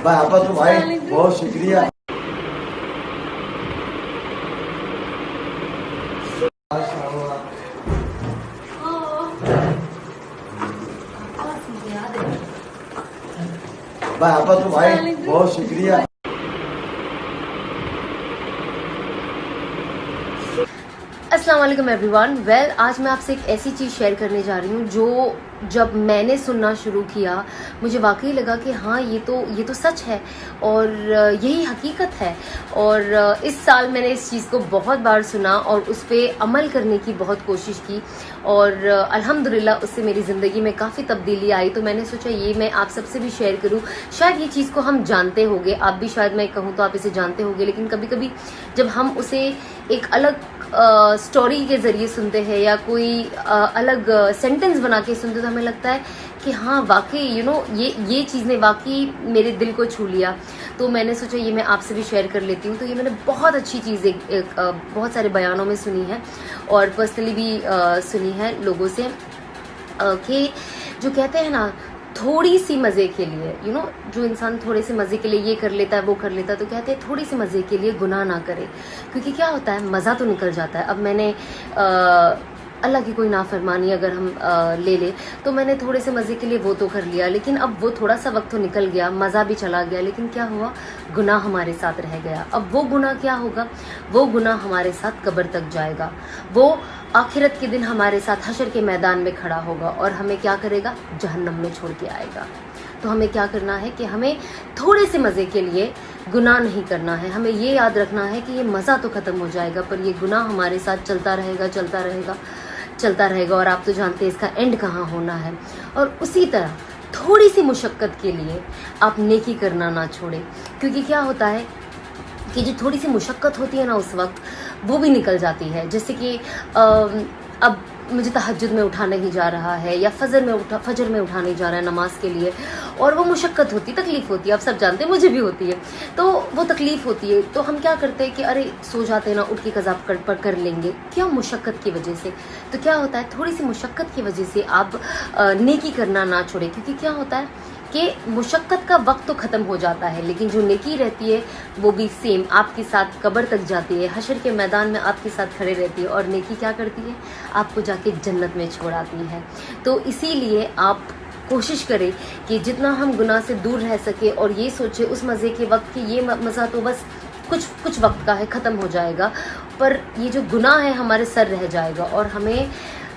भाई आपा तो भाई बहुत शुक्रिया। भाई आपा तो भाई बहुत शुक्रिया। अस्सलाम वालेकुम एवरीवन। वेल, आज मैं आपसे एक ऐसी चीज़ शेयर करने जा रही हूँ जो जब मैंने सुनना शुरू किया मुझे वाकई लगा कि हाँ ये तो सच है और यही हकीकत है। और इस साल मैंने इस चीज़ को बहुत बार सुना और उस पर अमल करने की बहुत कोशिश की और अल्हम्दुलिल्लाह उससे मेरी ज़िंदगी में काफ़ी तब्दीली आई। तो मैंने सोचा ये मैं आप सबसे भी शेयर करूँ। शायद ये चीज़ को हम जानते होंगे, आप भी शायद मैं कहूँ तो आप इसे जानते होंगे, लेकिन कभी कभी जब हम उसे एक अलग स्टोरी के ज़रिए सुनते हैं या कोई अलग सेंटेंस बना के सुनते तो हमें लगता है कि हाँ वाकई ये चीज़ ने वाकई मेरे दिल को छू लिया। तो मैंने सोचा ये मैं आपसे भी शेयर कर लेती हूँ। तो ये मैंने बहुत अच्छी चीज़ एक बहुत सारे बयानों में सुनी है और पर्सनली भी सुनी है लोगों से कि जो कहते हैं ना थोड़ी सी मज़े के लिए जो इंसान थोड़े से मज़े के लिए ये कर लेता है वो कर लेता है, तो कहते हैं थोड़ी सी मज़े के लिए गुनाह ना करे, क्योंकि क्या होता है मज़ा तो निकल जाता है। अब मैंने अल्लाह की कोई नाफरमानी अगर हम ले ले तो मैंने थोड़े से मज़े के लिए वो तो कर लिया, लेकिन अब वो थोड़ा सा वक्त तो निकल गया, मज़ा भी चला गया, लेकिन क्या हुआ गुनाह हमारे साथ रह गया। अब वो गुनाह क्या होगा, वो गुनाह हमारे साथ कब्र तक जाएगा, वो आखिरत के दिन हमारे साथ हशर के मैदान में खड़ा होगा और हमें क्या करेगा, जहन्नम में छोड़ के आएगा। तो हमें क्या करना है कि हमें थोड़े से मज़े के लिए गुनाह नहीं करना है। हमें ये याद रखना है कि ये मज़ा तो ख़त्म हो जाएगा पर ये गुनाह हमारे साथ चलता रहेगा चलता रहेगा चलता रहेगा और आप तो जानते हैं इसका एंड कहाँ होना है। और उसी तरह थोड़ी सी मुशक्क़त के लिए आप नेकी करना ना छोड़ें, क्योंकि क्या होता है कि जो थोड़ी सी मुशक्क़त होती है ना उस वक्त वो भी निकल जाती है। जैसे कि अब मुझे तहज्जुद में उठा नहीं जा रहा है या फजर में उठा नहीं जा रहा है नमाज के लिए, और वो मुशक्क़त होती, तकलीफ़ होती है, आप सब जानते हैं, मुझे भी होती है। तो वो तकलीफ़ होती है तो हम क्या करते हैं कि अरे सो जाते हैं ना, उठ के कज़ा कर लेंगे, क्या मुशक्क़त की वजह से। तो क्या होता है थोड़ी सी मुशक्क़त की वजह से आप नेकी करना ना छोड़ें, क्योंकि क्या होता है कि मुशक्क़त का वक्त तो ख़त्म हो जाता है लेकिन जो नेकी रहती है वो भी सेम आपके साथ कब्र तक जाती है, हशर के मैदान में आपके साथ खड़े रहती है। और नेकी क्या करती है, आपको जाके जन्नत में छोड़ आती है। तो इसीलिए आप कोशिश करें कि जितना हम गुनाह से दूर रह सके और ये सोचे उस मज़े के वक्त कि ये मज़ा तो बस कुछ वक्त का है, ख़त्म हो जाएगा, पर ये जो गुनाह है हमारे सर रह जाएगा और हमें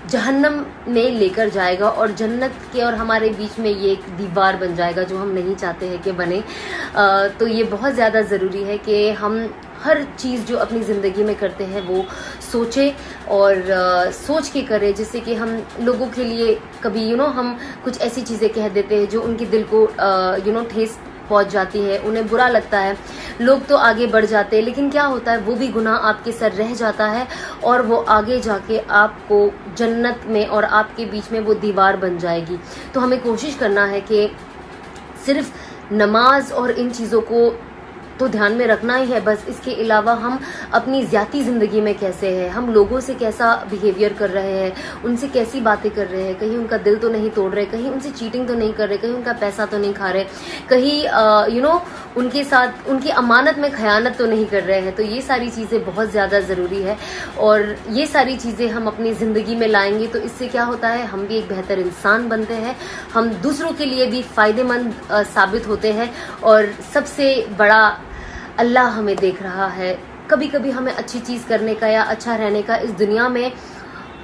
जहन्नम में लेकर जाएगा और जन्नत के और हमारे बीच में ये एक दीवार बन जाएगा जो हम नहीं चाहते हैं कि बने। तो ये बहुत ज़्यादा ज़रूरी है कि हम हर चीज़ जो अपनी ज़िंदगी में करते हैं वो सोचें और सोच के करें, जिससे कि हम लोगों के लिए कभी हम कुछ ऐसी चीज़ें कह देते हैं जो उनके दिल को ठेस पहुंच जाती है, उन्हें बुरा लगता है, लोग तो आगे बढ़ जाते हैं, लेकिन क्या होता है वो भी गुनाह आपके सर रह जाता है और वो आगे जाके आपको जन्नत में और आपके बीच में वो दीवार बन जाएगी। तो हमें कोशिश करना है कि सिर्फ नमाज और इन चीज़ों को तो ध्यान में रखना ही है, बस इसके अलावा हम अपनी ज़ाती ज़िंदगी में कैसे हैं, हम लोगों से कैसा बिहेवियर कर रहे हैं, उनसे कैसी बातें कर रहे हैं, कहीं उनका दिल तो नहीं तोड़ रहे, कहीं उनसे चीटिंग तो नहीं कर रहे, कहीं उनका पैसा तो नहीं खा रहे, कहीं उनके साथ उनकी अमानत में खयानत तो नहीं कर रहे हैं। तो ये सारी चीज़ें बहुत ज़्यादा ज़रूरी है और ये सारी चीज़ें हम अपनी ज़िंदगी में लाएंगे तो इससे क्या होता है हम भी एक बेहतर इंसान बनते हैं, हम दूसरों के लिए भी फ़ायदेमंद साबित होते हैं और सबसे बड़ा अल्लाह हमें देख रहा है। कभी कभी हमें अच्छी चीज़ करने का या अच्छा रहने का इस दुनिया में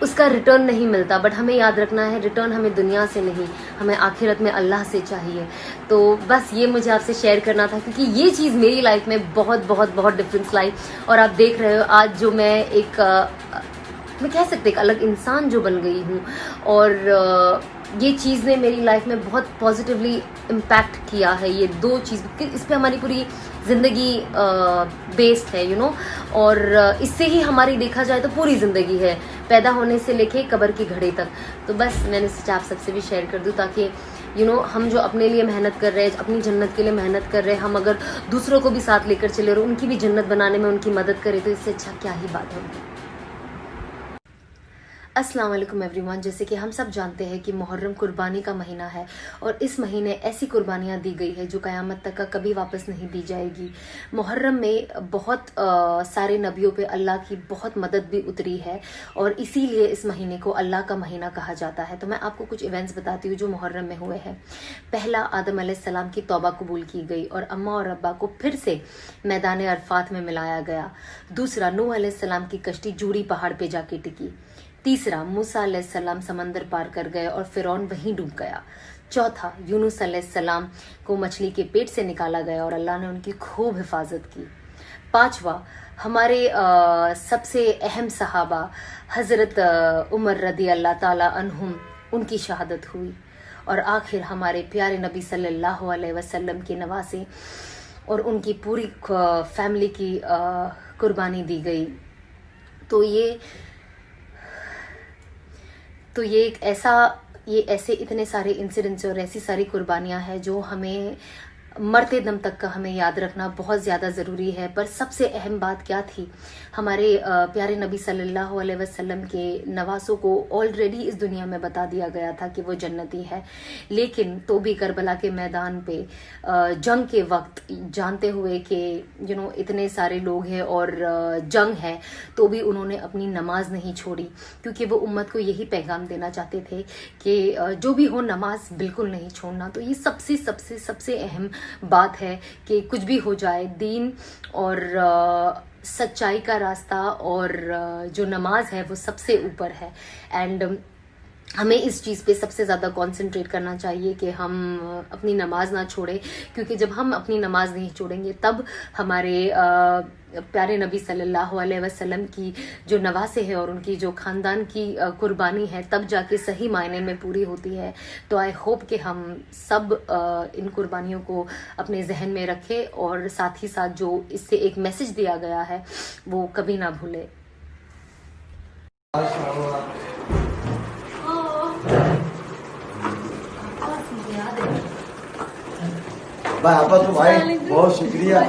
उसका रिटर्न नहीं मिलता, बट हमें याद रखना है रिटर्न हमें दुनिया से नहीं, हमें आखिरत में अल्लाह से चाहिए। तो बस ये मुझे आपसे शेयर करना था क्योंकि ये चीज़ मेरी लाइफ में बहुत बहुत बहुत डिफरेंस लाई और आप देख रहे हो आज जो मैं मैं कह सकते एक अलग इंसान जो बन गई हूँ और ये चीज़ ने मेरी लाइफ में बहुत पॉजिटिवली इम्पैक्ट किया है। ये दो चीज़ इस पे हमारी पूरी ज़िंदगी बेस्ड है और इससे ही हमारी देखा जाए तो पूरी ज़िंदगी है, पैदा होने से लेके कब्र की घड़ी तक। तो बस मैंने सोचा आप सबसे भी शेयर कर दूँ ताकि हम जो अपने लिए मेहनत कर रहे हैं, अपनी जन्नत के लिए मेहनत कर रहे हैं, हम अगर दूसरों को भी साथ लेकर चले और उनकी भी जन्नत बनाने में उनकी मदद करें तो इससे अच्छा क्या ही बात होगी। अस्सलाम वालेकुम एवरीवन। जैसे कि हम सब जानते हैं कि मुहर्रम कुर्बानी का महीना है और इस महीने ऐसी कुर्बानियाँ दी गई है जो क़यामत तक का कभी वापस नहीं दी जाएगी। मुहर्रम में बहुत सारे नबियों पे अल्लाह की बहुत मदद भी उतरी है और इसीलिए इस महीने को अल्लाह का महीना कहा जाता है। तो मैं आपको कुछ इवेंट्स बताती हूँ जो मुहर्रम में हुए हैं। पहला, आदम अलैहिस्सलाम की तौबा कबूल की गई और अम्मा और अब्बा को फिर से मैदान अरफात में मिलाया गया। दूसरा, नूह अलैहिस्सलाम की कश्ती जूड़ी पहाड़ पे जाके टिकी। तीसरा, मूसा अलैहिस्सलाम समंदर पार कर गए और फिरौन वहीं डूब गया। चौथा, यूनुस अलैहिस्सलाम को मछली के पेट से निकाला गया और अल्लाह ने उनकी खूब हिफाजत की। पांचवा, हमारे सबसे अहम सहाबा हज़रत उमर रदी अल्लाह ताला अन्हुम, उनकी शहादत हुई। और आखिर हमारे प्यारे नबी सल्लल्लाहु अलैहि वसल्लम के नवासे और उनकी पूरी फैमिली की कुर्बानी दी गई। तो ये एक ऐसे इतने सारे इंसिडेंट्स और ऐसी सारी कुर्बानियां हैं जो हमें मरते दम तक का हमें याद रखना बहुत ज़्यादा ज़रूरी है। पर सबसे अहम बात क्या थी, हमारे प्यारे नबी सल्लल्लाहु अलैहि वसल्लम के नवासों को ऑलरेडी इस दुनिया में बता दिया गया था कि वो जन्नती है, लेकिन तो भी करबला के मैदान पे जंग के वक्त जानते हुए कि इतने सारे लोग हैं और जंग है, तो भी उन्होंने अपनी नमाज नहीं छोड़ी, क्योंकि वो उम्मत को यही पैगाम देना चाहते थे कि जो भी हो नमाज बिल्कुल नहीं छोड़ना। तो ये सबसे सबसे सबसे अहम बात है कि कुछ भी हो जाए, दीन और सच्चाई का रास्ता और जो नमाज है वो सबसे ऊपर है। एंड हमें इस चीज़ पे सबसे ज़्यादा कंसंट्रेट करना चाहिए कि हम अपनी नमाज ना छोड़ें, क्योंकि जब हम अपनी नमाज नहीं छोड़ेंगे तब हमारे प्यारे नबी सल्लल्लाहु अलैहि वसल्लम की जो नवासे हैं और उनकी जो ख़ानदान की कुर्बानी है तब जाके सही मायने में पूरी होती है। तो आई होप कि हम सब इन कुर्बानियों को अपने जहन में रखें और साथ ही साथ जो इससे एक मैसेज दिया गया है वो कभी ना भूलें। भाई आपा तो भाई बहुत शुक्रिया।